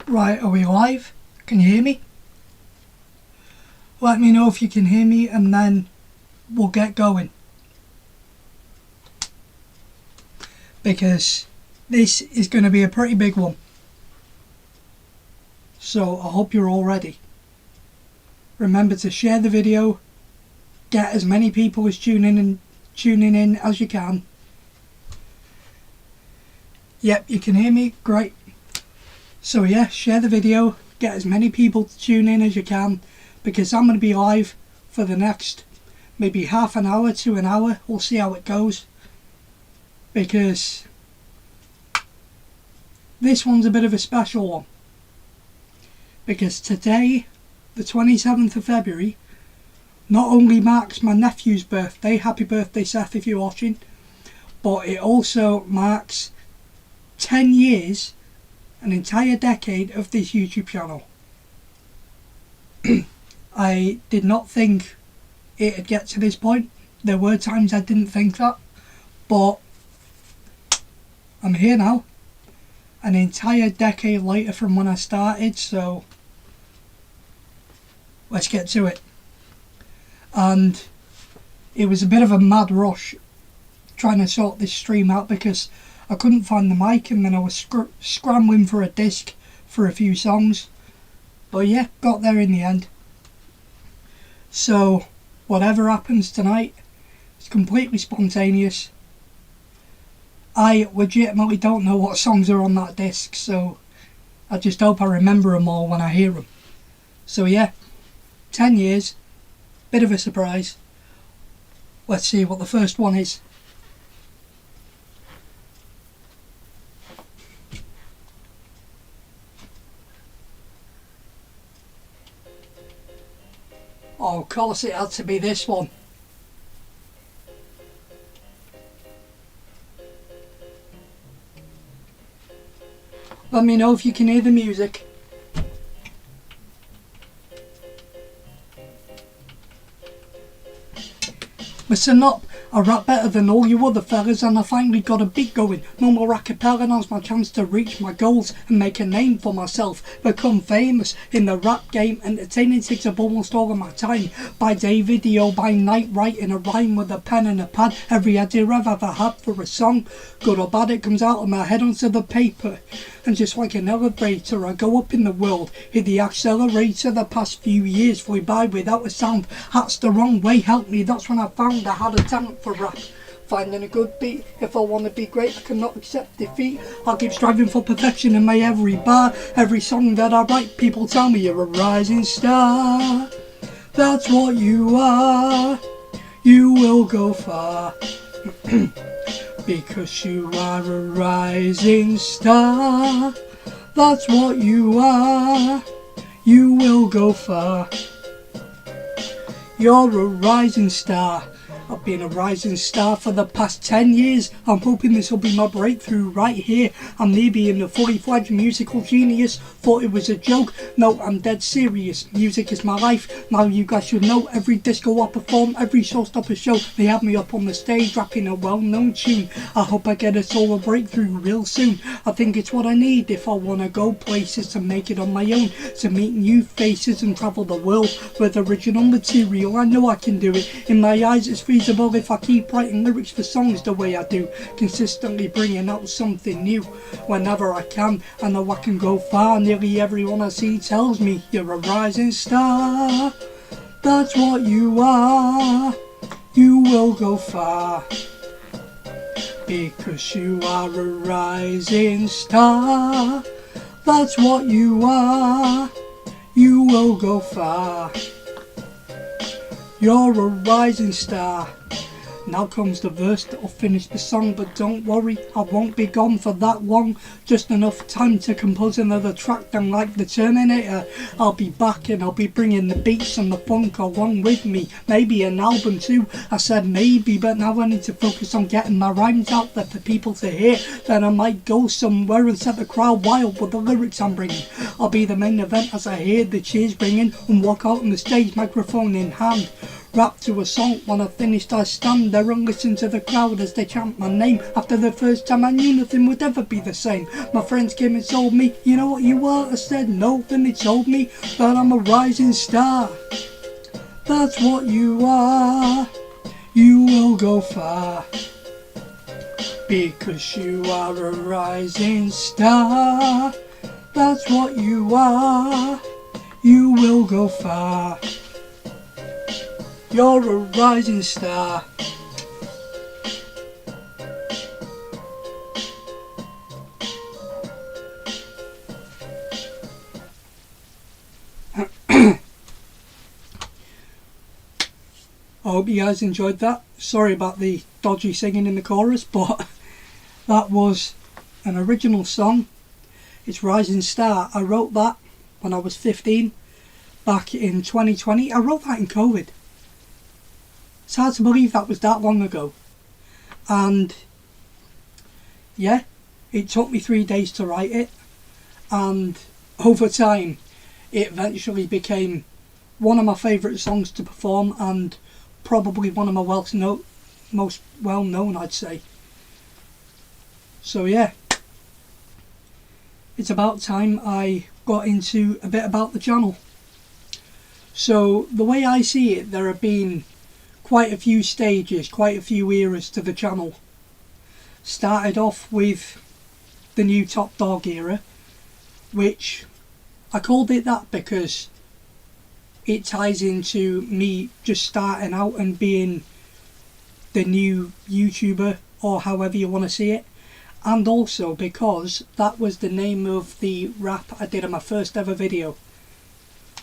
Right, are we live? Can you hear me? Let me know if you can hear me and then we'll get going. Because this is going to be a pretty big one. So I hope you're all ready. Remember to share the video, get as many people as tuning in as you can. Yep, you can hear me, great. So yeah, share the video, get as many people to tune in as you can, because I'm going to be live for the next maybe half an hour to an hour. We'll see how it goes, because this one's a bit of a special one. Because today, the 27th of February, not only marks my nephew's birthday, happy birthday Seth if you're watching, but it also marks 10 years, an entire decade of this YouTube channel. I did not think it'd get to this point. There were times I didn't think that, but I'm here now, an entire decade later from when I started, so let's get to it. And it was a bit of a mad rush trying to sort this stream out, because I couldn't find the mic, and then I was scrambling for a disc for a few songs. But yeah, got there in the end. So whatever happens tonight, it's completely spontaneous. I legitimately don't know what songs are on that disc, so I just hope I remember them all when I hear them. So yeah, 10 years, bit of a surprise. Let's see what the first one is. Oh, of course it had to be this one. Let me know if you can hear the music. Listen up, I rap better than all you other fellas, and I finally got a beat going. No more acapella, now's my chance to reach my goals and make a name for myself. Become famous in the rap game. Entertaining takes up almost all of my time. By day video, by night writing a rhyme with a pen and a pad. Every idea I've ever had for a song, good or bad, it comes out of my head onto the paper. And just like an elevator, I go up in the world, hit the accelerator. The past few years flew by without a sound. That's the wrong way, help me, that's when I found I had a talent for rap. Finding a good beat, if I want to be great I cannot accept defeat. I'll keep striving for perfection in my every bar. Every song that I write, people tell me you're a rising star. That's what you are, you will go far. Because you are a rising star. That's what you are, you will go far. You're a rising star. I've been a rising star for the past 10 years. I'm hoping this will be my breakthrough right here. I'm near being a fully fledged musical genius. Thought it was a joke, no, I'm dead serious. Music is my life, now you guys should know. Every disco I perform, every showstopper show, they have me up on the stage rapping a well-known tune. I hope I get a solo breakthrough real soon. I think it's what I need if I want to go places, to make it on my own, to meet new faces and travel the world with original material. I know I can do it. In my eyes it's feasible if I keep writing lyrics for songs the way I do, consistently bringing out something new whenever I can. I know I can go far, nearly everyone I see tells me you're a rising star. That's what you are, you will go far. Because you are a rising star. That's what you are, you will go far. You're a rising star. Now comes the verse that'll finish the song, but don't worry, I won't be gone for that long. Just enough time to compose another track, then like the Terminator, I'll be back and I'll be bringing the beats and the funk along with me. Maybe an album too, I said maybe, but now I need to focus on getting my rhymes out there for people to hear. Then I might go somewhere and set the crowd wild with the lyrics I'm bringing. I'll be the main event as I hear the cheers ringing and walk out on the stage, microphone in hand. rap to a song. When I finished I stand there and listen to the crowd as they chant my name. After the first time I knew nothing would ever be the same. My friends came and told me, you know what you are? I said no, then they told me that I'm a rising star. That's what you are, you will go far. Because you are a rising star. That's what you are, you will go far. You're a rising star. I hope you guys enjoyed that. Sorry about the dodgy singing in the chorus, but that was an original song. It's Rising Star. I wrote that when I was 15, back in 2020. I wrote that in COVID. It's hard to believe that was that long ago. And yeah, it took me 3 days to write it. And over time, it eventually became one of my favourite songs to perform and probably one of my most well known, I'd say. So yeah, it's about time I got into a bit about the channel. So the way I see it, there have been quite a few stages, quite a few eras to the channel. Started off with the new Top Dog era, which I called it that because it ties into me just starting out and being the new YouTuber, or however you want to see it, and also because that was the name of the rap I did in my first ever video.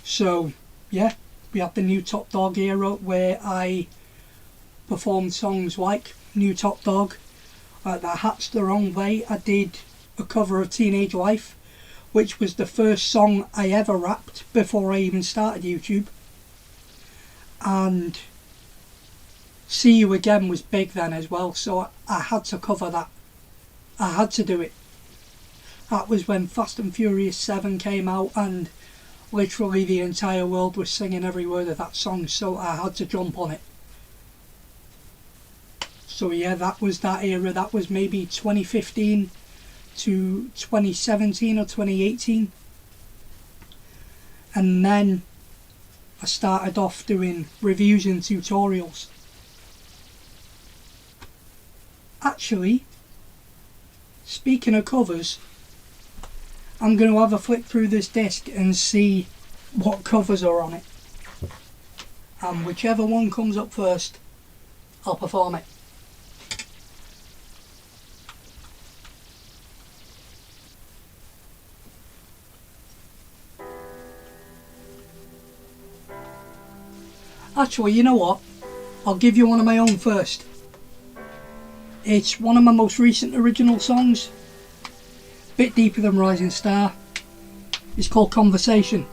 So yeah, we have the new Top Dog era where I performed songs like New Top Dog, That Hat's the Wrong Way. I did a cover of Teenage Life, which was the first song I ever rapped before I even started YouTube. And See You Again was big then as well, so I had to cover that. I had to do it. That was when Fast and Furious 7 came out and literally the entire world was singing every word of that song, so I had to jump on it. So yeah, that was that era. That was maybe 2015 to 2017 or 2018. And then I started off doing reviews and tutorials. Actually, speaking of covers, I'm going to have a flick through this disc and see what covers are on it. And whichever one comes up first, I'll perform it. Actually, you know what? I'll give you one of my own first. It's one of my most recent original songs. Bit deeper than Rising Star. It's called Conversation.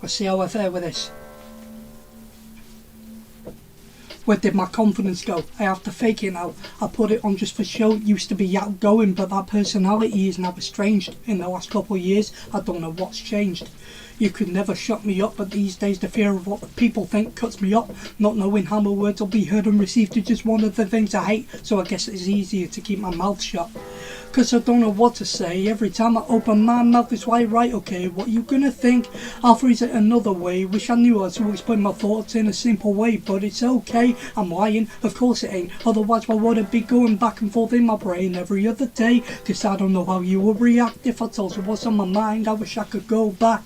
Let's see how I fare with this. Where did my confidence go? I have to fake it now. I put it on just for show. It used to be outgoing, but that personality is now estranged. In the last couple of years, I don't know what's changed. You could never shut me up, but these days the fear of what the people think cuts me up. Not knowing how my words will be heard and received is just one of the things I hate, so I guess it's easier to keep my mouth shut. Cause I don't know what to say. Every time I open my mouth it's like, right, okay, what you gonna think? I'll phrase it another way. Wish I knew how to explain my thoughts in a simple way, but it's okay, I'm lying, of course it ain't. Otherwise why would I be going back and forth in my brain every other day? Cause I don't know how you would react if I told you what's on my mind. I wish I could go back.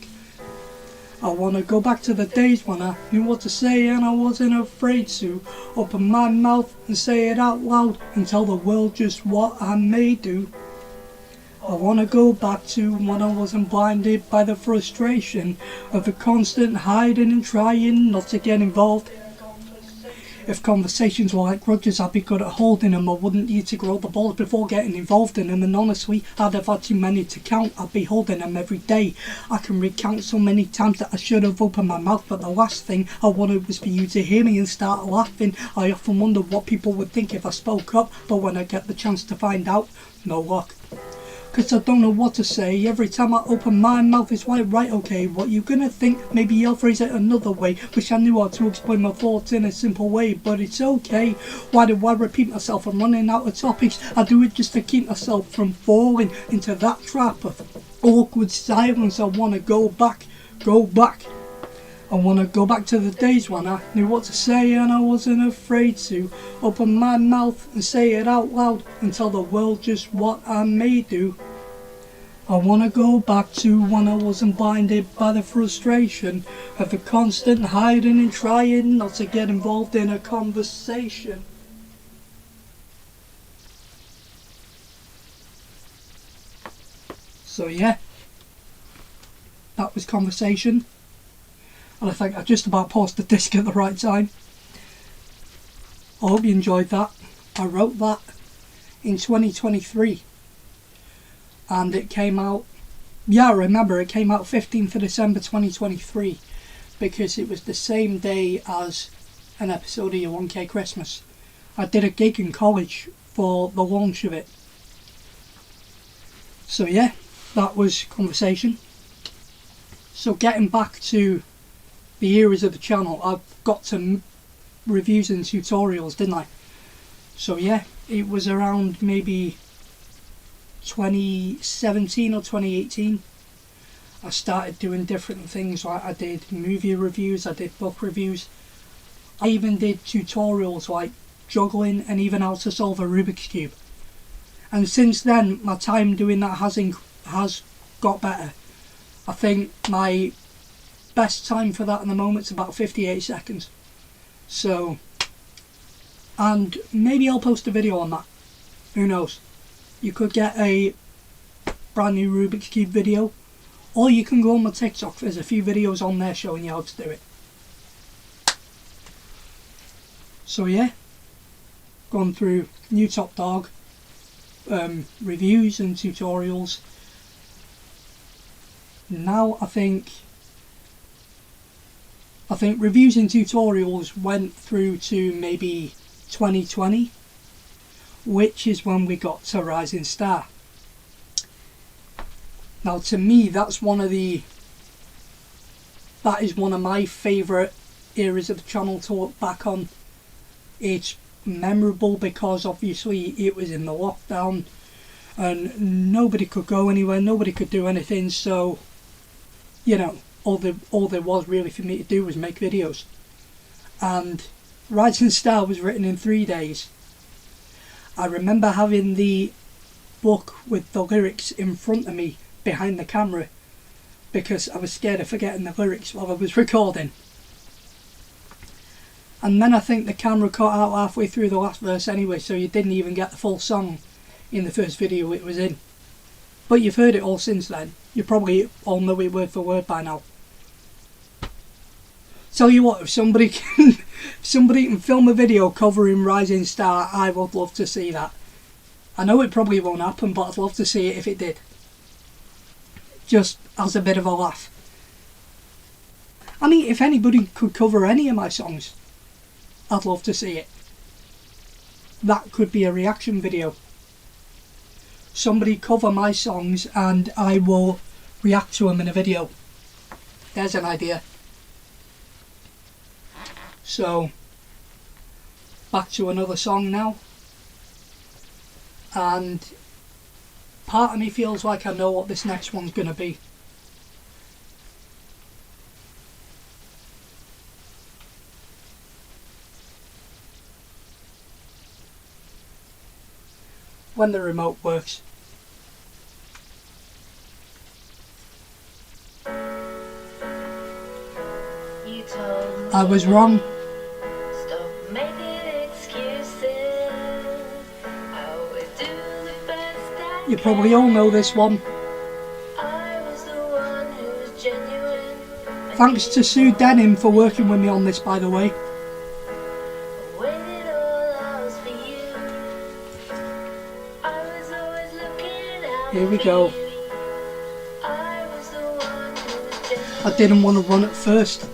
I wanna go back to the days when I knew what to say and I wasn't afraid to open my mouth and say it out loud and tell the world just what I may do. I wanna go back to when I wasn't blinded by the frustration of the constant hiding and trying not to get involved. If conversations were like grudges, I'd be good at holding them. I wouldn't need to grow the balls before getting involved in them. And honestly, I'd have had too many to count. I'd be holding them every day. I can recount so many times that I should have opened my mouth, but the last thing I wanted was for you to hear me and start laughing. I often wondered what people would think if I spoke up, but when I get the chance to find out, no luck. cause I don't know what to say. Every time I open my mouth it's like, right, okay, what you gonna think? Maybe I'll phrase it another way. Wish I knew how to explain my thoughts in a simple way, but it's okay. Why do I repeat myself? I'm running out of topics. I do it just to keep myself from falling into that trap of awkward silence. I wanna go back. I want to go back to the days when I knew what to say and I wasn't afraid to open my mouth and say it out loud and tell the world just what I may do. I want to go back to when I wasn't blinded by the frustration of the constant hiding and trying not to get involved in a conversation. So yeah, that was Conversation. And I think I just about paused the disc at the right time. I hope you enjoyed that. I wrote that in 2023 and it came out, yeah, I remember it came out 15th of December 2023 because it was the same day as an episode of Your 1K Christmas. I did a gig in college for the launch of it. So yeah, that was Conversation. So getting back to the eras of the channel, I've got some reviews and tutorials, didn't I? So yeah, it was around maybe 2017 or 2018 I started doing different things. Like I did movie reviews, I did book reviews, I even did tutorials like juggling and even how to solve a Rubik's Cube. And since then my time doing that has got better. I think my best time for that in the moment is about 58 seconds. So, and maybe I'll post a video on that. Who knows? You could get a brand new Rubik's Cube video, or you can go on my TikTok. There's a few videos on there showing you how to do it. So yeah, gone through new Top Dog reviews and tutorials. Now I think reviews and tutorials went through to maybe 2020, which is when we got to Rising Star. Now to me that is one of my favourite eras of the channel to look back on. It's memorable because obviously it was in the lockdown and nobody could go anywhere, nobody could do anything, so you know, all there was really for me to do was make videos. And Rising Star was written in 3 days. I remember having the book with the lyrics in front of me behind the camera because I was scared of forgetting the lyrics while I was recording. And then I think the camera cut out halfway through the last verse anyway, so you didn't even get the full song in the first video it was in. But you've heard it all since then. You probably all know it word for word by now. Tell you what, if somebody can film a video covering Rising Star, I would love to see that. I know it probably won't happen, but I'd love to see it if it did. Just as a bit of a laugh. I mean, if anybody could cover any of my songs, I'd love to see it. That could be a reaction video. Somebody cover my songs and I will react to them in a video. There's an idea. So, back to another song now. And part of me feels like I know what this next one's going to be. When the remote works. I was wrong. Stop making excuses. I always do the best I You probably all know this one. I was the one who was genuine. Thanks to Sue Denim for working with me on this, by the way. Waited all hours for you. I was always looking out. Here we go. for you. I was the one who was genuine. I didn't want to run at first.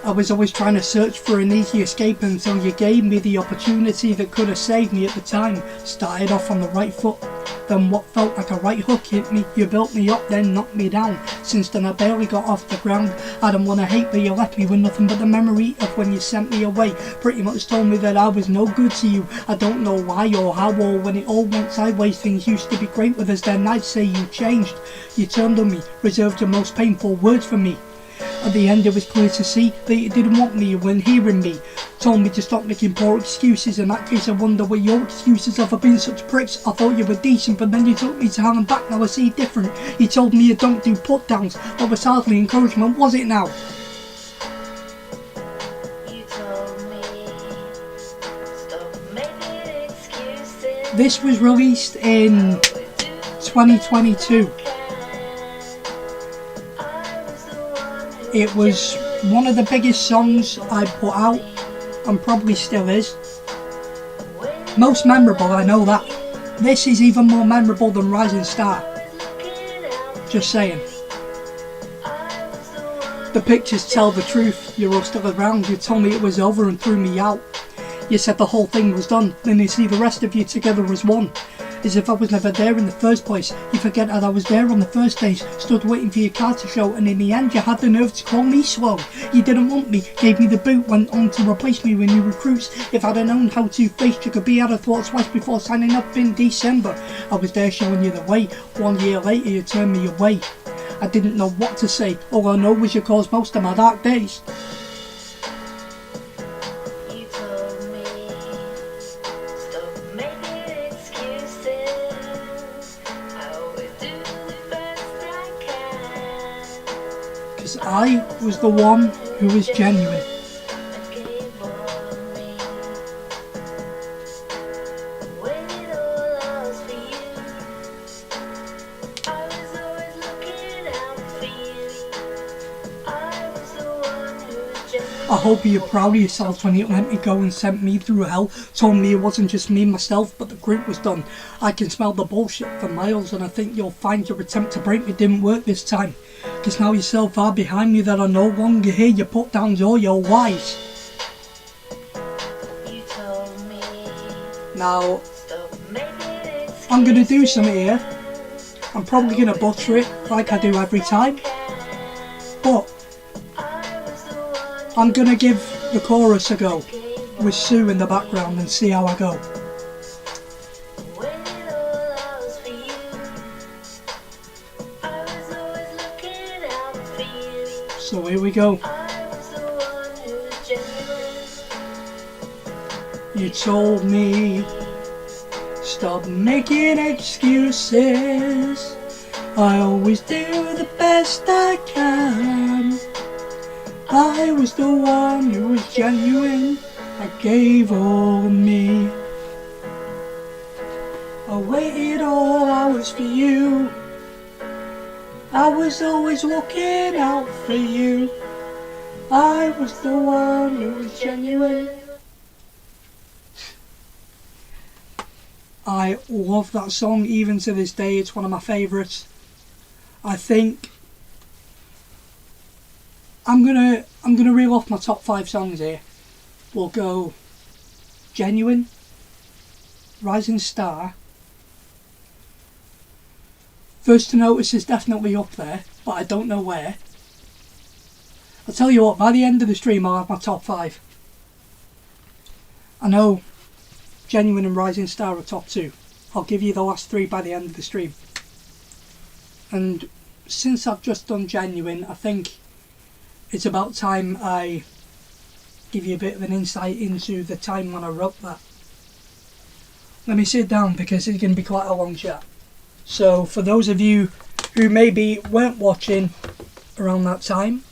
I was always trying to search for an easy escape until you gave me the opportunity that could have saved me at the time. Started off on the right foot. Then what felt like a right hook hit me. You built me up, then knocked me down. Since then I barely got off the ground. I don't wanna hate, but you left me with nothing but the memory of when you sent me away. Pretty much told me that I was no good to you. I don't know why or how or when it all went sideways. Things used to be great with us, then I'd say you changed. You turned on me, reserved your most painful words for me. At the end it was clear to see that you didn't want me when hearing me. Told me to stop making poor excuses. In that case I wonder what your excuses are for being such pricks. I thought you were decent, but then you took me to hell and back. Now I see different. You told me you don't do put downs. That was hardly encouragement, was it now? You told me, stop making excuses. This was released in 2022. It was one of the biggest songs I put out, and probably still is. Most memorable, I know that. This is even more memorable than Rising Star. Just saying. The pictures tell the truth. You're all still around. You told me it was over and threw me out. You said the whole thing was done. Then you see the rest of you together as one. As if I was never there in the first place. You forget that I was there on the first days. Stood waiting for your car to show, and in the end you had the nerve to call me slow. You didn't want me, gave me the boot, went on to replace me with new recruits. If I'd have known how two-faced you could be, I'd have thought twice before signing up in December. I was there showing you the way. 1 year later you turned me away. I didn't know what to say. All I know was you caused most of my dark days. You told me, stop making excuses. I always do the best I can. Because I was the one who was genuine. I gave on me. Waited all hours for you. I was always looking out for you. I was the one who was genuine. I hope you're proud of yourself when you let me go and sent me through hell. Told me it wasn't just me myself, but the group was done. I can smell the bullshit for miles, and I think you'll find your attempt to break me didn't work this time. Cause now you're so far behind me that I no longer hear your put downs or your whys. You told me, Now, stop making excuses. I'm gonna do something here. I'm probably gonna butcher it like I do every time. But I'm gonna give the chorus a go with Sue in the background and see how I go. Waited all hours for you. I was always looking out for you. So here we go. I was the one who was genuine. You told me, stop making excuses. I always do the best I can. I was the one who was genuine. I gave all of me. I waited all hours for you. I was always looking out for you. I was the one who was genuine. I love that song even to this day. It's one of my favourites. I think I'm gonna reel off my top 5 songs here. We'll go Genuine, Rising Star. First to Notice is definitely up there, but I don't know where. I'll tell you what, by the end of the stream I'll have my top 5. I know Genuine and Rising Star are top 2. I'll give you the last 3 by the end of the stream. And since I've just done Genuine, I think it's about time I give you a bit of an insight into the time when I wrote that. Let me sit down because it's going to be quite a long chat. So for those of you who maybe weren't watching around that time,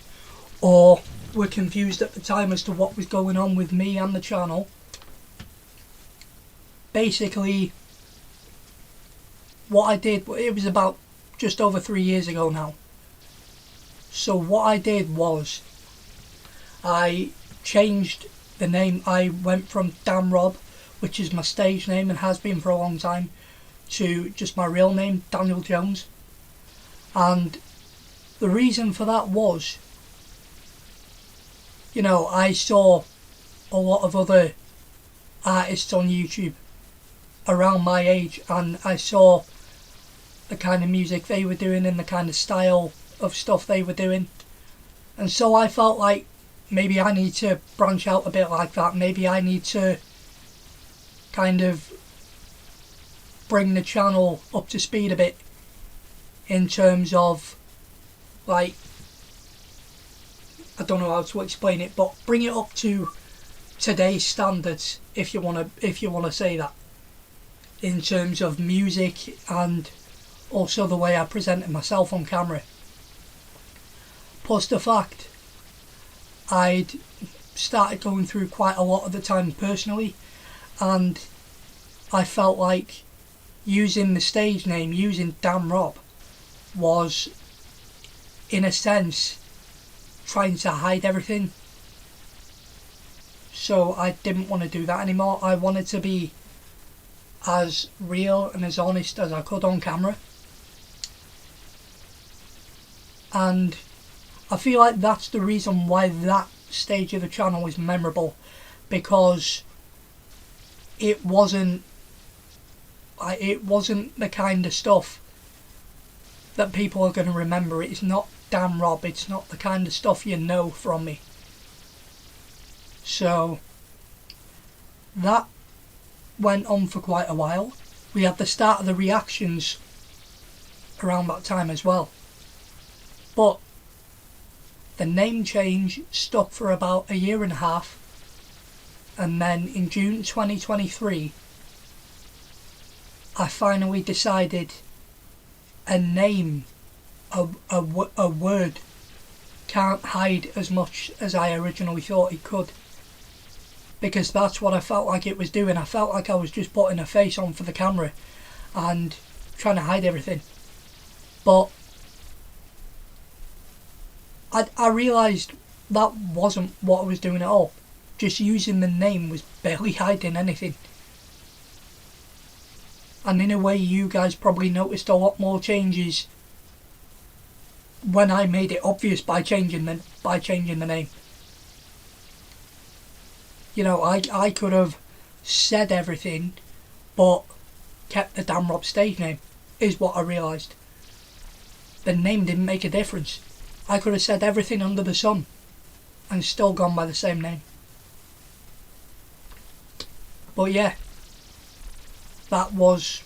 or were confused at the time as to what was going on with me and the channel, basically what I did, it was about just over 3 years ago now. So what I did was I changed the name. I went from Danrob, which is my stage name and has been for a long time, to just my real name, Daniel Jones. And the reason for that was, you know, I saw a lot of other artists on YouTube around my age, and I saw the kind of music they were doing and the kind of style of stuff they were doing. And so I felt like maybe I need to branch out a bit like that. Maybe I need to kind of bring the channel up to speed a bit in terms of, like, I don't know how to explain it, but bring it up to today's standards, if you want to say that, in terms of music and also the way I presented myself on camera. Plus the fact I'd started going through quite a lot at the time personally, and I felt like using the stage name, using Danrob, was in a sense trying to hide everything. So I didn't want to do that anymore. I wanted to be as real and as honest as I could on camera. And I feel like that's the reason why that stage of the channel is memorable, because it wasn't the kind of stuff that people are going to remember. It's not Danrob, it's not the kind of stuff you know from me. So that went on for quite a while. We had the start of the reactions around that time as well. But the name change stuck for about a year and a half, and then in June 2023 I finally decided a name, a word can't hide as much as I originally thought it could, because that's what I felt like it was doing. I felt like I was just putting a face on for the camera and trying to hide everything. But I realised that wasn't what I was doing at all. Just using the name was barely hiding anything. And in a way, you guys probably noticed a lot more changes when I made it obvious by changing the name. You know, I could have said everything, but kept the Danrob stage name, is what I realised. The name didn't make a difference. I could have said everything under the sun and still gone by the same name. But yeah, that was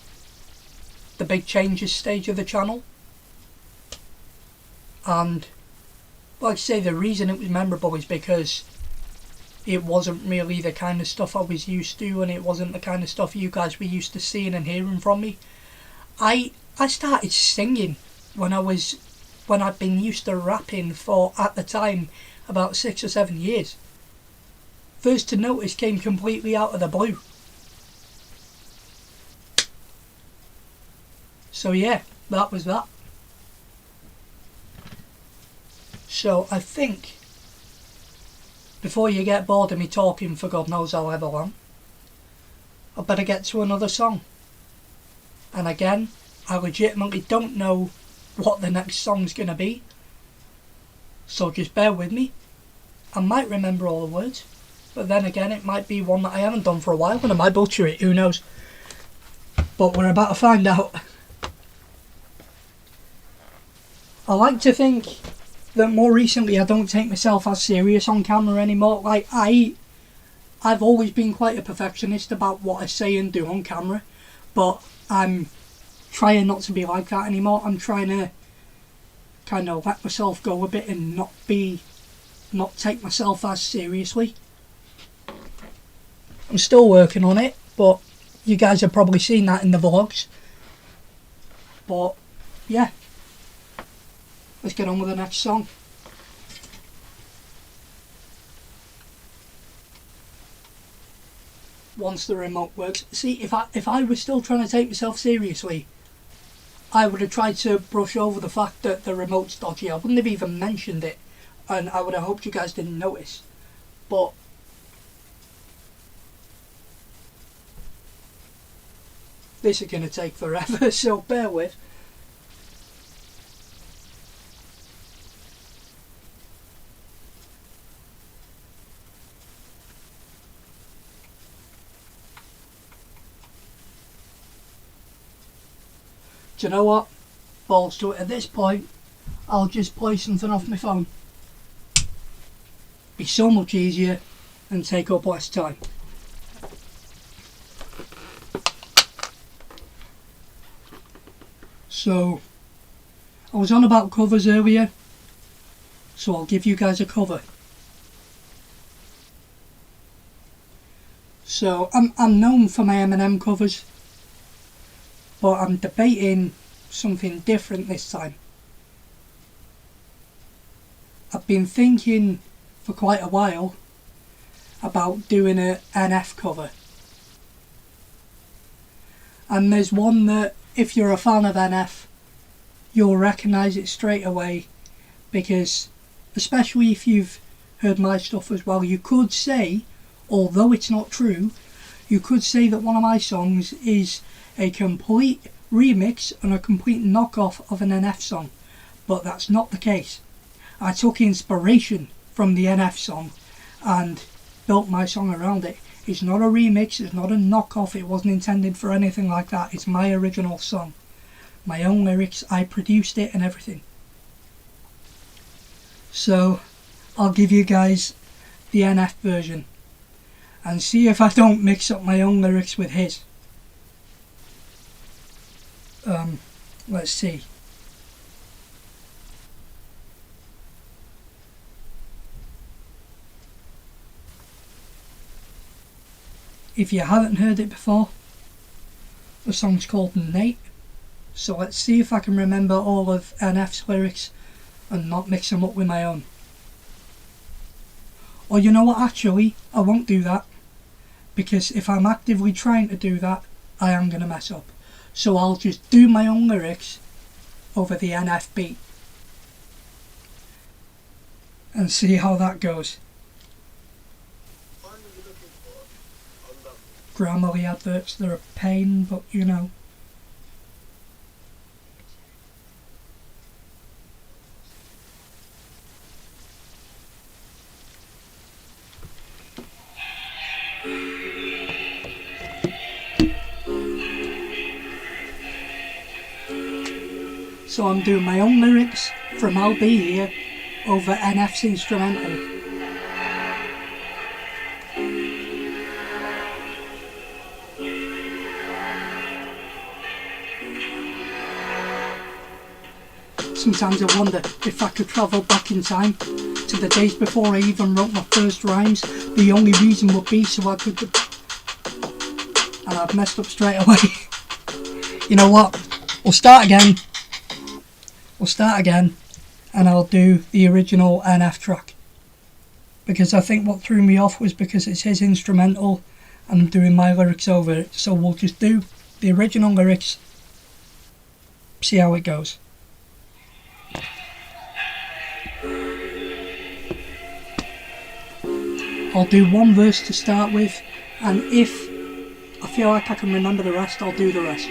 the big changes stage of the channel. And like I say, the reason it was memorable is because it wasn't really the kind of stuff I was used to, and it wasn't the kind of stuff you guys were used to seeing and hearing from me. I started singing when I'd been used to rapping for, at the time, about 6 or 7 years. First to Notice came completely out of the blue. So yeah, that was that. So I think, before you get bored of me talking for God knows however long, I better get to another song. And again, I legitimately don't know what the next song's gonna be, so just bear with me. I might remember all the words, but then again it might be one that I haven't done for a while and I might butcher it, who knows. But we're about to find out. I like to think that more recently I don't take myself as serious on camera anymore. Like, I've always been quite a perfectionist about what I say and do on camera, but I'm trying not to be like that anymore. I'm trying to kind of let myself go a bit and not take myself as seriously. I'm still working on it, but you guys have probably seen that in the vlogs. But yeah, let's get on with the next song. Once the remote works. See, if I was still trying to take myself seriously, I would have tried to brush over the fact that the remote's dodgy. I wouldn't have even mentioned it, and I would have hoped you guys didn't notice. But this is going to take forever, so bear with. Do you know what? Balls to it. At this point, I'll just play something off my phone. Be so much easier and take up less time. So, I was on about covers earlier, so I'll give you guys a cover. So, I'm known for my Eminem covers, but I'm debating something different this time. I've been thinking for quite a while about doing a NF cover. And there's one that, if you're a fan of NF, you'll recognise it straight away, because especially if you've heard my stuff as well, you could say, although it's not true, you could say that one of my songs is a complete remix and a complete knockoff of an NF song, but that's not the case. I took inspiration from the NF song and built my song around it. It's not a remix, it's not a knockoff, it wasn't intended for anything like that. It's my original song. My own lyrics, I produced it and everything. So, I'll give you guys the NF version and see if I don't mix up my own lyrics with his. Let's see. If you haven't heard it before, the song's called Nate. So let's see if I can remember all of NF's lyrics and not mix them up with my own. Or you know what, actually, I won't do that, because if I'm actively trying to do that, I am going to mess up. So I'll just do my own lyrics over the NF beat and see how that goes. Grammarly adverts, they're a pain, but you know. So I'm doing my own lyrics from I'll Be Here over NF's instrumental. Sometimes I wonder if I could travel back in time to the days before I even wrote my first rhymes. The only reason would be so I could... And I've messed up straight away. You know what? We'll start again. And I'll do the original NF track. Because I think what threw me off was because it's his instrumental and I'm doing my lyrics over it. So we'll just do the original lyrics, see how it goes. I'll do one verse to start with, and if I feel like I can remember the rest, I'll do the rest.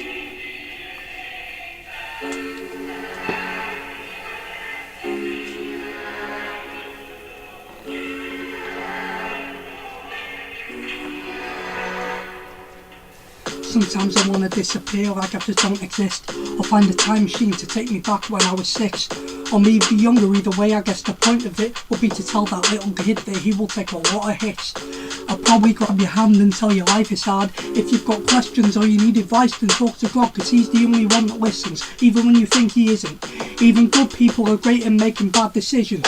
Sometimes I want to disappear like I just don't exist, or find a time machine to take me back when I was 6, or maybe younger. Either way, I guess the point of it will be to tell that little kid that he will take a lot of hits. I'll probably grab your hand and tell you life is hard. If you've got questions or you need advice, then talk to God, cause he's the only one that listens, even when you think he isn't. Even good people are great in making bad decisions.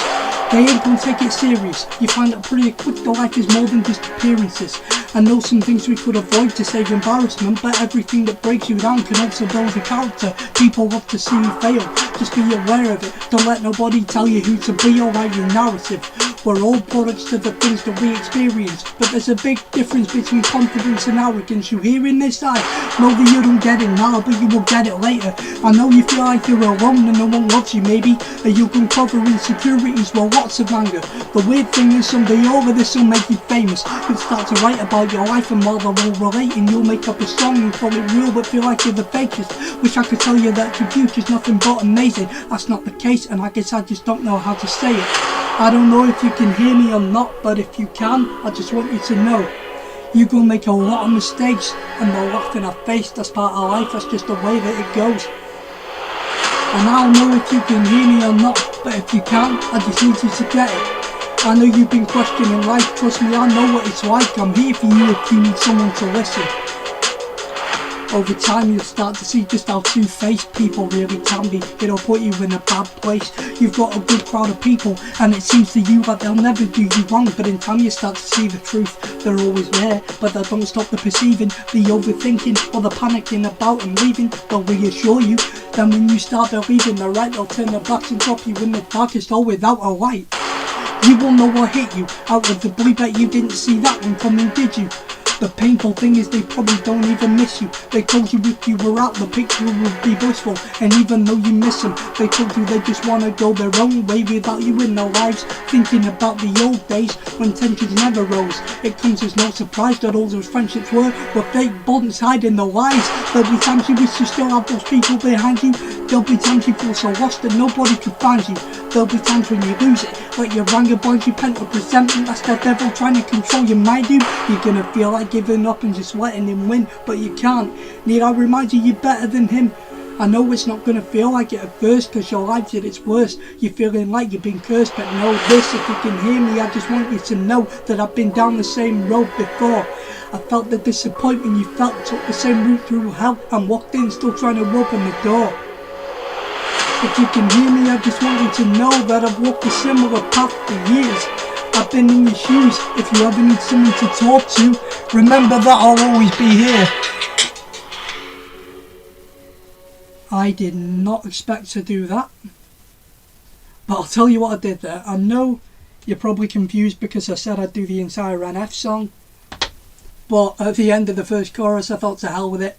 They ain't gonna take it serious. You find out pretty quick that life is more than just appearances. I know some things we could avoid to save embarrassment, but everything that breaks you down can also build your character. People love to see you fail, just be aware of it. Don't let nobody tell you who to be or write your narrative. We're all products of the things that we experience, but there's a big difference between confidence and arrogance. You hearing this? I know that you don't get it now, but you will get it later. I know you feel like you're alone and no one loves you maybe, and you can cover insecurities with lots of anger. The weird thing is someday all of this will make you famous. You'll start to write about your life and while they're all relating, you'll make up a song and call it real but feel like you're the fakest. Wish I could tell you that your future's nothing but amazing. That's not the case, and I guess I just don't know how to say it. I don't know if you can hear me or not, but if you can, I just want you to know you're gonna make a lot of mistakes and they'll laugh in our face. That's part of life, that's just the way that it goes. And I don't know if you can hear me or not, but if you can, I just need you to get it. I know you've been questioning life, trust me, I know what it's like. I'm here for you if you need someone to listen. Over time you'll start to see just how two-faced people really can be. It'll put you in a bad place. You've got a good crowd of people and it seems to you that they'll never do you wrong, but in time you start to see the truth. They're always there, but they don't stop the perceiving, the overthinking or the panicking about and leaving. They'll reassure you, then when you start believing they're right, they'll turn their backs and drop you in the darkest hole without a light. You will know what hit you out of the blue, bet you didn't see that one coming, did you? The painful thing is they probably don't even miss you. They told you if you were out the picture would be blissful, and even though you miss them, they told you they just want to go their own way without you in their lives. Thinking about the old days when tensions never rose, it comes as no surprise that all those friendships were fake bonds hiding the lies. There'll be times you wish you still have those people behind you. There'll be times you feel so lost that nobody can find you. There'll be times when you lose it, like your anger bonds you pent up resentment. That's the devil trying to control your mind, dude. You're gonna feel like giving up and just letting him win, but you can't. Need I remind you, you're better than him. I know it's not gonna feel like it at first, cause your life's at its worst. You're feeling like you've been cursed, but know this, if you can hear me, I just want you to know that I've been down the same road before. I felt the disappointment you felt, took the same route through hell and walked in still trying to open the door. If you can hear me, I just want you to know that I've walked a similar path for years. I've been in your shoes. If you ever need someone to talk to, remember that I'll always be here. I did not expect to do that, but I'll tell you what I did there. I know you're probably confused because I said I'd do the entire NF song, but at the end of the first chorus I thought to hell with it.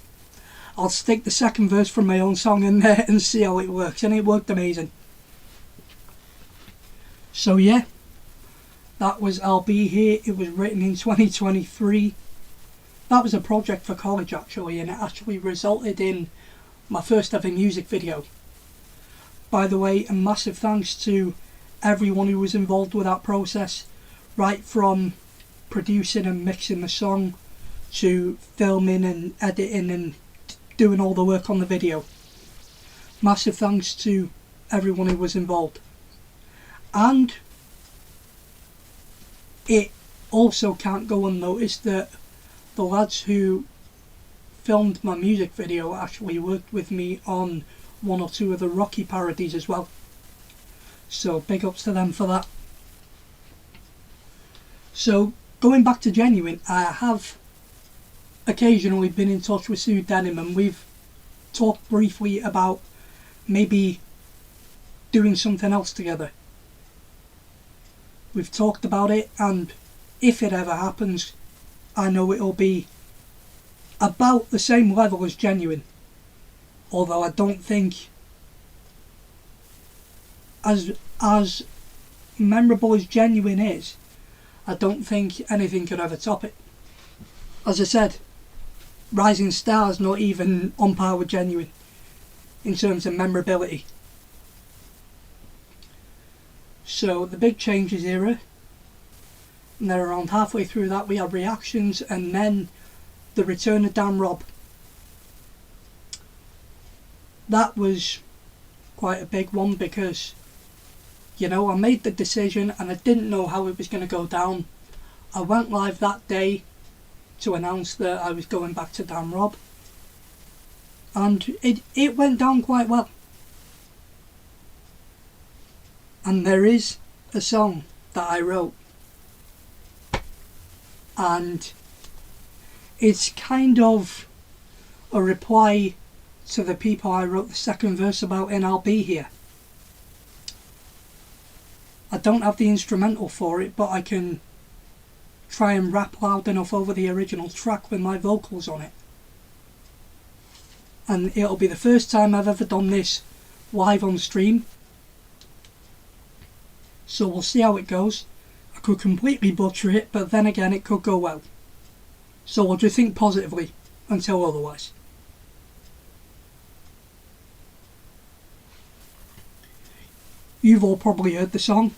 I'll stick the second verse from my own song in there and see how it works, and it worked amazing. So yeah, that was I'll Be Here. It was written in 2023. That was a project for college actually, and it actually resulted in my first ever music video. By the way, a massive thanks to everyone who was involved with that process, right from producing and mixing the song to filming and editing and doing all the work on the video. Massive thanks to everyone who was involved. And it also can't go unnoticed that the lads who filmed my music video actually worked with me on one or two of the Rocky parodies as well. So big ups to them for that. So going back to Genuine, I have occasionally been in touch with Sue Denim and we've talked briefly about maybe doing something else together. We've talked about it, and if it ever happens, I know it'll be about the same level as Genuine, although I don't think as memorable as Genuine is, I don't think anything could ever top it. As I said, Rising Star's not even on par with Genuine in terms of memorability. So the Big Changes era, and then around halfway through that we had Reactions, and then the return of Danrob. That was quite a big one because, you know, I made the decision and I didn't know how it was going to go down. I went live that day to announce that I was going back to Danrob, and it went down quite well. And there is a song that I wrote, and it's kind of a reply to the people I wrote the second verse about in I'll Be Here. I don't have the instrumental for it, but I can try and rap loud enough over the original track with my vocals on it. And it'll be the first time I've ever done this live on stream, so we'll see how it goes. I could completely butcher it, but then again it could go well. So we'll just think positively until otherwise. You've all probably heard the song.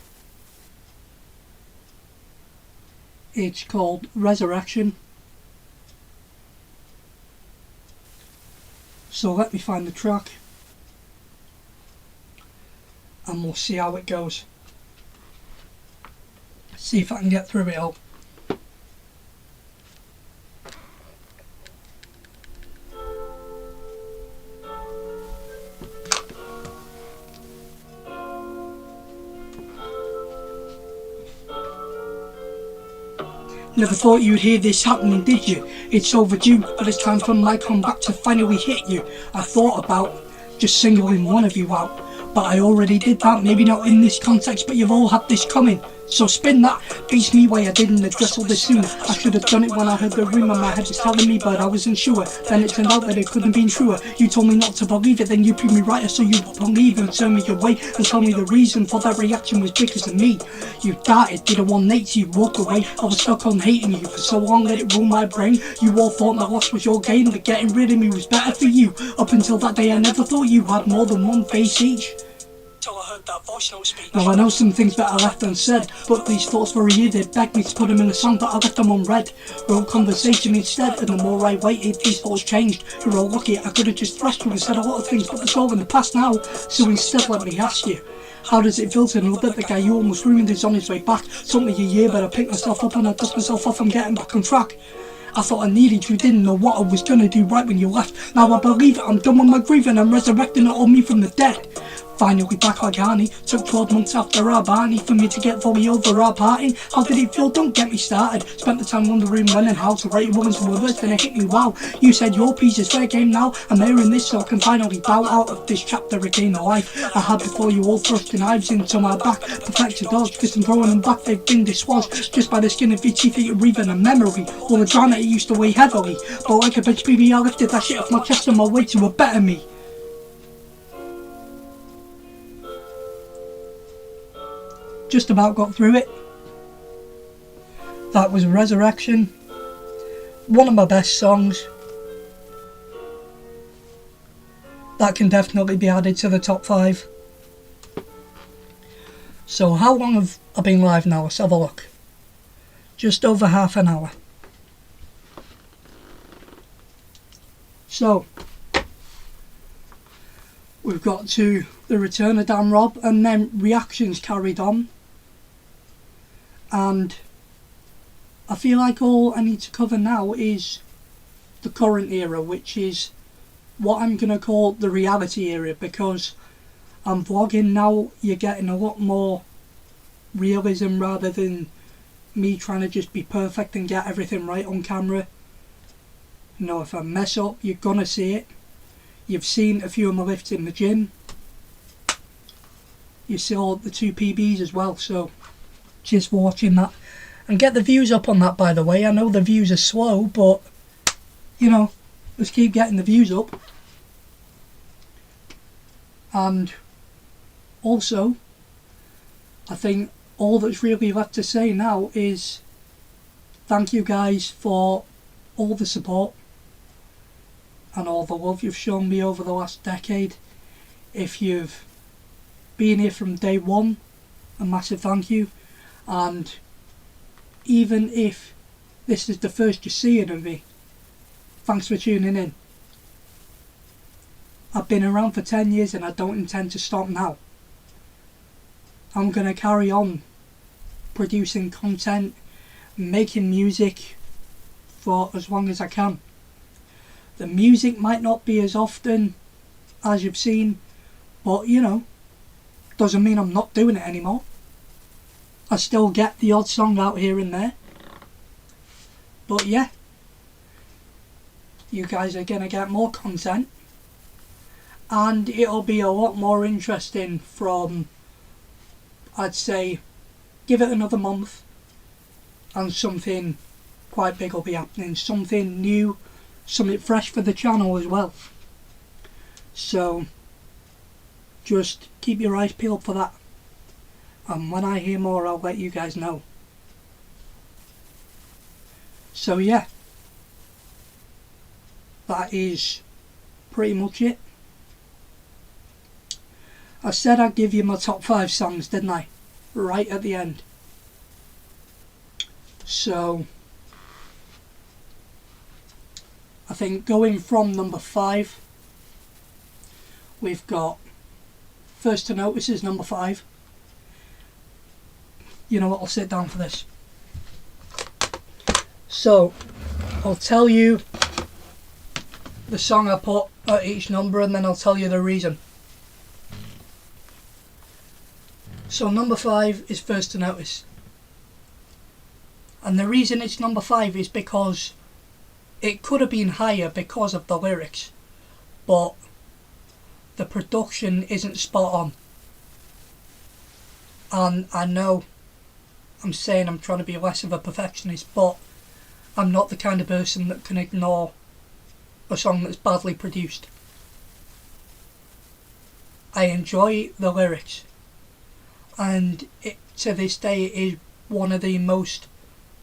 It's called Resurrection. So let me find the track. and we'll see how it goes. See if I can get through it all. Never thought you'd hear this happening, did you? It's overdue, but it's time for my comeback to finally hit you. I thought about just singling one of you out, but I already did that, maybe not in this context, but you've all had this coming. So spin that, beats me why I didn't address all this sooner. I should have done it when I heard the rumour my head was telling me, but I wasn't sure. Then it turned out that it couldn't be truer. You told me not to believe it, then you proved me right, so you believe and turn me away and tell me the reason for that reaction was because of me. You darted, did a 180, you walked away. I was stuck on hating you for so long that it ruled my brain. You all thought my loss was your gain, that getting rid of me was better for you. Up until that day I never thought you had more than one face each. Till I heard that voice note speak. Now I know some things that I left unsaid, but these thoughts were here, they begged me to put them in a song, but I left them unread. Wrote conversation instead, and the more I waited, these thoughts changed. You're all lucky, I could have just thrashed you and said a lot of things, but it's all in the past now. So instead let me ask you, how does it feel to know that the guy you almost ruined is on his way back? Took me a year, but I picked myself up and I dust myself off and getting back on track. I thought I needed you, didn't know what I was gonna do right when you left. Now I believe it, I'm done with my grieving, I'm resurrecting it all me from the dead. Finally back like Arnie, took 12 months after our Barney for me to get fully over our parting. How did it feel? Don't get me started. Spent the time wondering when and how to write a woman's words, then it hit me, wow. You said your piece is fair game now, I'm hearing this so I can finally bow out of this chapter, regain the life I had before you all thrust your knives into my back. Perfected dodge, cause I'm throwing them back, they've been dislodged just by the skin of your teeth, you're even a memory. All the drama it used to weigh heavily, but like a bitch baby I lifted that shit off my chest on my way to a better me. Just about got through it. That was Resurrection, one of my best songs. That can definitely be added to the top 5. So how long have I been live now? Let's have a look. Just over half an hour. So we've got to the return of Danrob, and then reactions carried on. And I feel like all I need to cover now is the current era, which is what I'm going to call the reality era, because I'm vlogging now. You're getting a lot more realism rather than me trying to just be perfect and get everything right on camera. You know, if I mess up, you're going to see it. You've seen a few of my lifts in the gym. You saw the 2 PBs as well, so cheers for watching that. And get the views up on that, by the way. I know the views are slow, but, you know, let's keep getting the views up. And also, I think all that's really left to say now is thank you guys for all the support and all the love you've shown me over the last decade. If you've been here from day one, a massive thank you. And even if this is the first you're seeing of me, thanks for tuning in. I've been around for 10 years and I don't intend to stop now. I'm going to carry on producing content, making music for as long as I can. The music might not be as often as you've seen, but you know, doesn't mean I'm not doing it anymore. I still get the odd song out here and there. But yeah, you guys are going to get more content, and it'll be a lot more interesting from, I'd say, give it another month and something quite big will be happening. Something new, something fresh for the channel as well. So just keep your eyes peeled for that. And when I hear more, I'll let you guys know. So yeah, that is pretty much it. I said I'd give you my top 5 songs, didn't I? Right at the end. So I think going from number 5, we've got First to Notice is number 5. You know what, I'll sit down for this. So, I'll tell you the song I put at each number and then I'll tell you the reason. So number 5 is First to Notice. And the reason it's number 5 is because it could have been higher because of the lyrics, but the production isn't spot on. And I know I'm saying I'm trying to be less of a perfectionist, but I'm not the kind of person that can ignore a song that's badly produced. I enjoy the lyrics, and to this day it is one of the most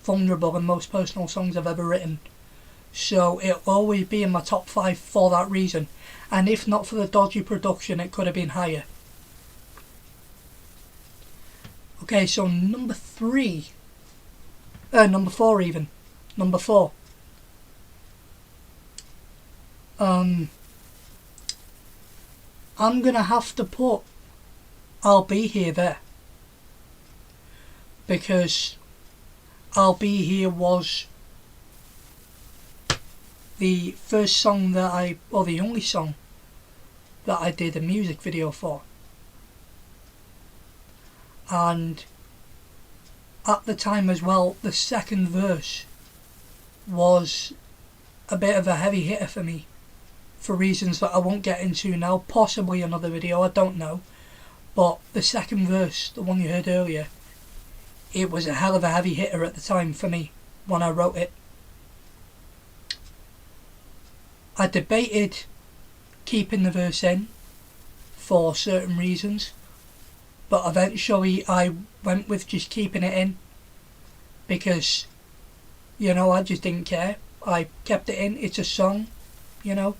vulnerable and most personal songs I've ever written. So it'll always be in my top 5 for that reason. And if not for the dodgy production, it could have been higher. Okay, so number 4 even. Number 4. I'm gonna have to put I'll Be Here there. Because I'll Be Here was the first song that or the only song that I did a music video for. And at the time as well, the second verse was a bit of a heavy hitter for me, for reasons that I won't get into now, possibly another video, I don't know. But the second verse, the one you heard earlier, it was a hell of a heavy hitter at the time for me when I wrote it. I debated keeping the verse in for certain reasons, but eventually I went with just keeping it in because, you know, I just didn't care. I kept it in, it's a song, you know.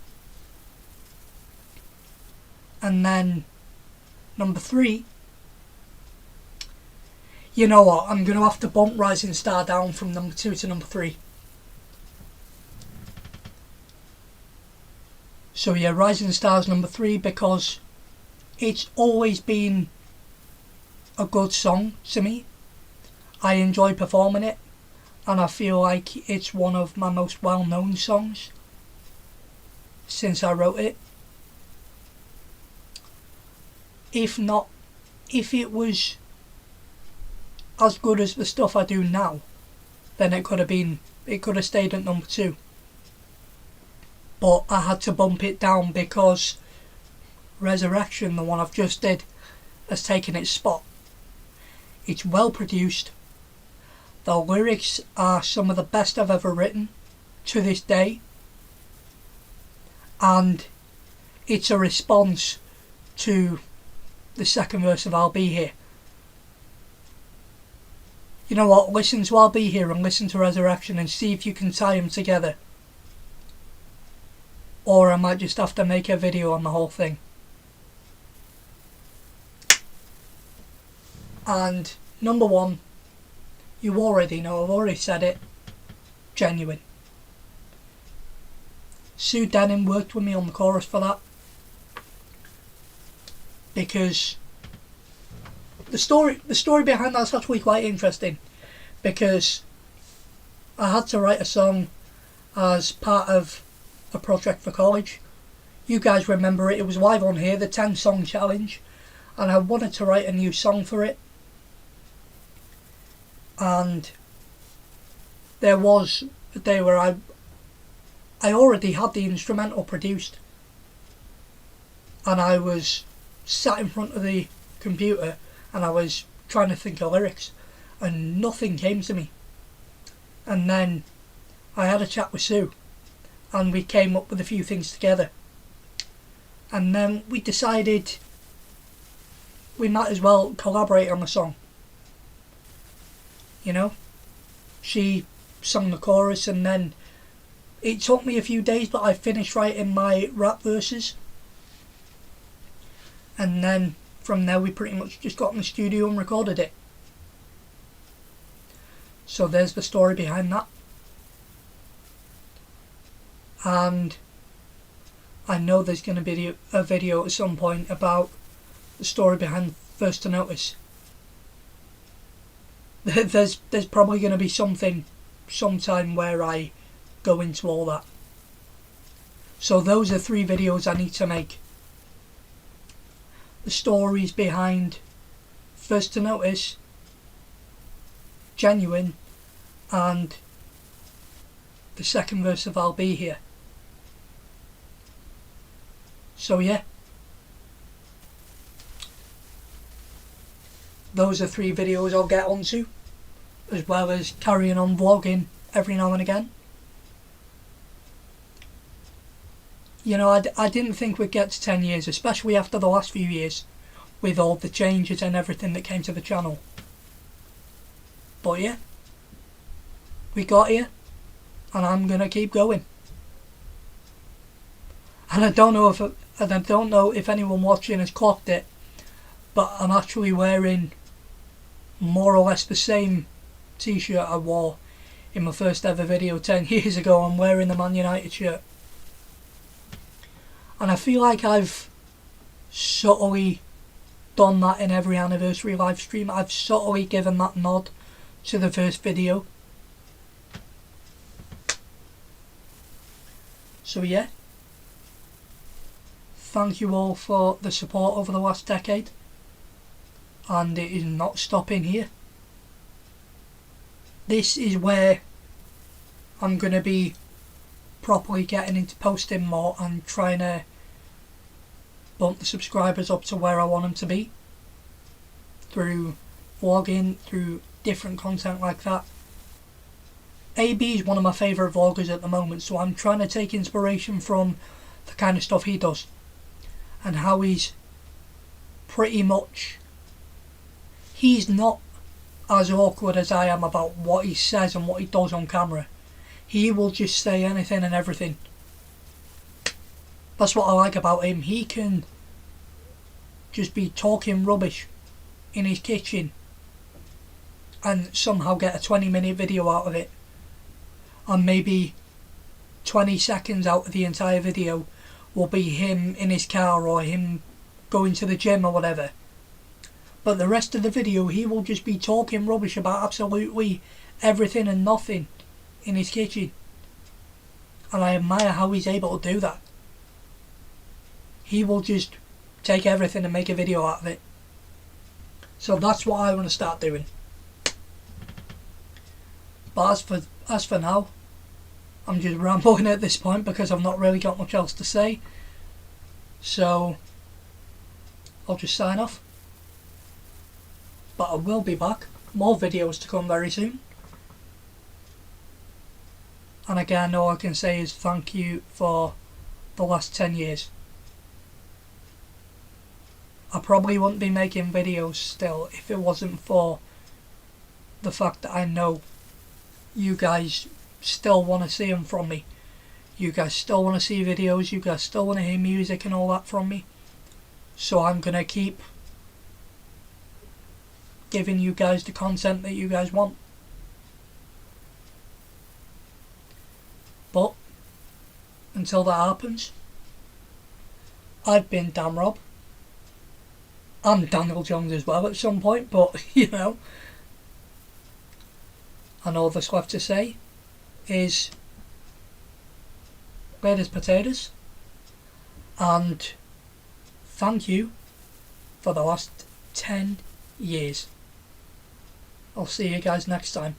And then number 3, you know what, I'm going to have to bump Rising Star down from number 2 to number 3. So yeah, Rising Star's number 3 because it's always been a good song to me. I enjoy performing it, and I feel like it's one of my most well-known songs since I wrote it. If it was as good as the stuff I do now, then it could have stayed at number 2. But I had to bump it down because Resurrection, the one I've just did, has taken its spot. It's well produced. The lyrics are some of the best I've ever written to this day. And it's a response to the second verse of I'll Be Here. You know what, listen to I'll Be Here and listen to Resurrection and see if you can tie them together. Or I might just have to make a video on the whole thing. And number 1, you already know, I've already said it, Genuine. Sue Denning worked with me on the chorus for that. Because the story behind that's actually quite interesting. Because I had to write a song as part of a project for college. You guys remember it was live on here, the 10 song challenge, and I wanted to write a new song for it. And there was a day where I already had the instrumental produced, and I was sat in front of the computer and I was trying to think of lyrics and nothing came to me. And then I had a chat with Sue and we came up with a few things together, and then we decided we might as well collaborate on a song. You know, she sung the chorus and then it took me a few days, but I finished writing my rap verses, and then from there we pretty much just got in the studio and recorded it. So there's the story behind that. And I know there's going to be a video at some point about the story behind First to Notice. There's probably going to be something sometime where I go into all that. So those are 3 videos I need to make. The stories behind First to Notice, Genuine, and the second verse of I'll Be Here. So yeah, those are 3 videos I'll get onto, as well as carrying on vlogging every now and again. You know, I didn't think we'd get to 10 years, especially after the last few years, with all the changes and everything that came to the channel. But yeah, we got here, and I'm gonna keep going. And I don't know if anyone watching has clocked it, but I'm actually wearing more or less the same t-shirt I wore in my first ever video 10 years ago. I'm wearing the Man United shirt. And I feel like I've subtly done that in every anniversary live stream. I've subtly given that nod to the first video. So yeah, thank you all for the support over the last decade, and it is not stopping here. This is where I'm going to be properly getting into posting more and trying to bump the subscribers up to where I want them to be, through vlogging, through different content like that. AB is one of my favourite vloggers at the moment, so I'm trying to take inspiration from the kind of stuff he does, and how he's pretty much, he's not as awkward as I am about what he says and what he does on camera. He will just say anything and everything. That's what I like about him. He can just be talking rubbish in his kitchen and somehow get a 20-minute video out of it, and maybe 20 seconds out of the entire video will be him in his car or him going to the gym or whatever. But the rest of the video he will just be talking rubbish about absolutely everything and nothing in his kitchen. And I admire how he's able to do that. He will just take everything and make a video out of it. So that's what I want to start doing. But as for now, I'm just rambling at this point because I've not really got much else to say. So I'll just sign off. But I will be back. More videos to come very soon. And again, all I can say is thank you for the last 10 years. I probably wouldn't be making videos still if it wasn't for the fact that I know you guys still want to see them from me. You guys still want to see videos, you guys still want to hear music and all that from me. So I'm going to keep giving you guys the content that you guys want. But until that happens, I've been Danrob. I'm Daniel Jones as well at some point, but you know. And all that's left to say is latest potatoes, and thank you for the last 10 years. I'll see you guys next time.